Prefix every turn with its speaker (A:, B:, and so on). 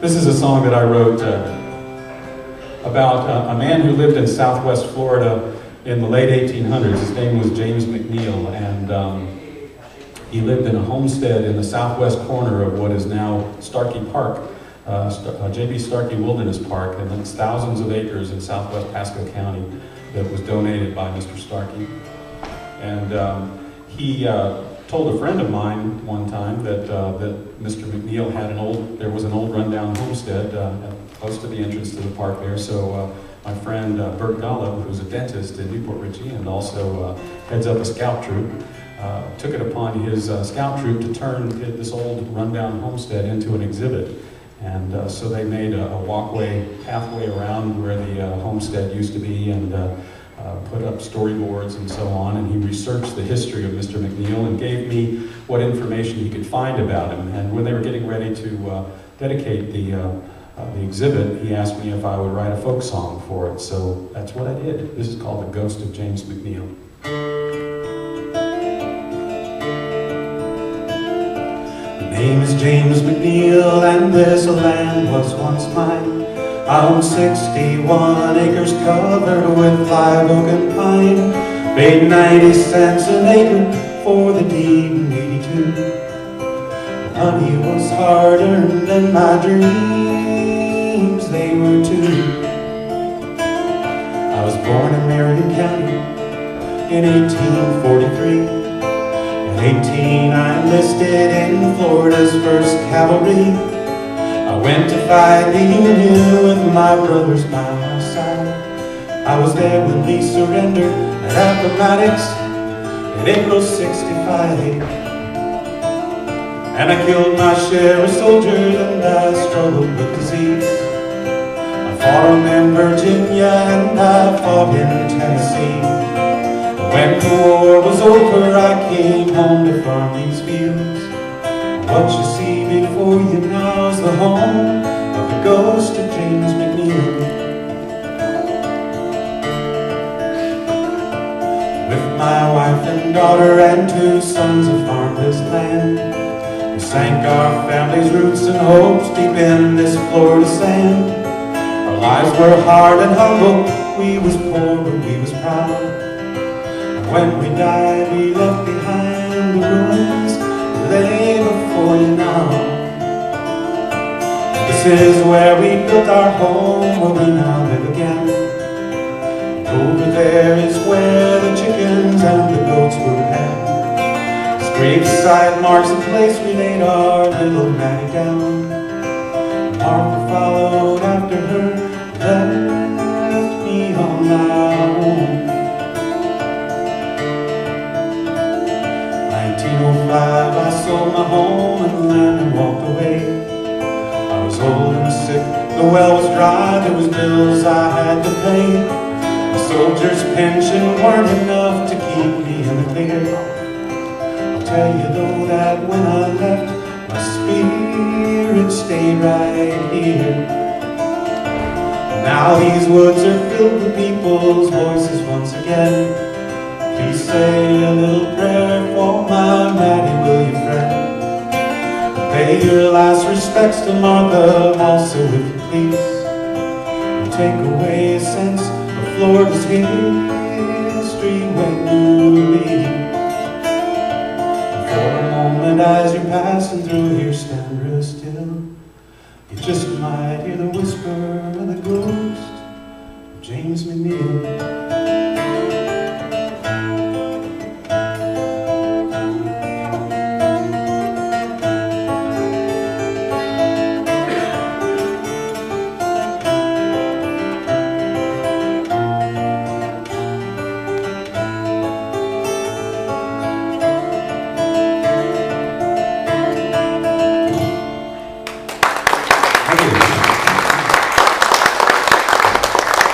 A: This is a song that I wrote about a man who lived in southwest Florida in the late 1800s. His name was James McNeill, and he lived in a homestead in the southwest corner of what is now Starkey Park, J.B. Starkey Wilderness Park, and it's thousands of acres in southwest Pasco County that was donated by Mr. Starkey. And he told a friend of mine one time that Mr. McNeill had there was an old rundown homestead close to the entrance to the park there. So my friend Bert Golub, who's a dentist in Newport Richey and also heads up a scout troop, took it upon his scout troop to turn this old rundown homestead into an exhibit. And so they made a pathway around where the homestead used to be, and put up storyboards and so on, and he researched the history of Mr. McNeill and gave me what information he could find about him. And when they were getting ready to dedicate the exhibit, he asked me if I would write a folk song for it, so that's what I did. This is called The Ghost of James McNeill. The name is James McNeill, and this land was once mine. I own 61 acres covered with live oak and pine. Paid 90 cents an acre for the deed in '82. Money was hard earned and my dreams, they were too. I was born in Marion County in 1843. At 18 I enlisted in Florida's 1st Cavalry. I went to fight the Union with my brothers by my side. I was there when we surrendered at Appomattox in April '65. And I killed my share of soldiers and I struggled with disease. I fought on in Virginia and I fought in Tennessee. When the war was over I came home to farm these fields. What you see before you now is the home of the ghost of James McNeill. With my wife and daughter and 2 sons of farmed this land, we sank our family's roots and hopes deep in this Florida sand. Our lives were hard and humble, we was poor but we was proud. And when we died we left behind the ruins lay before you now. This is where we built our home, where we now live again. Over there is where the chickens and the goats were penned. This graveside marks the place we laid our little Maddie down. Martha followed after her, left me on my own. 1905 I sold my home and land and walked away. I was old and sick, the well was dry, there was bills I had to pay. A soldier's pension weren't enough to keep me in the clear. I'll tell you though that when I left, my spirit stayed right here. Now these woods are filled with people's voices once again. Please say a little prayer for my Maddie, will you, friend? Pay your last respects to Martha also, if you please. And take away a sense of Florida's history when you leave. And for a moment as you're passing through here, stand real still. You just might hear the whisper of the ghost of James McNeill.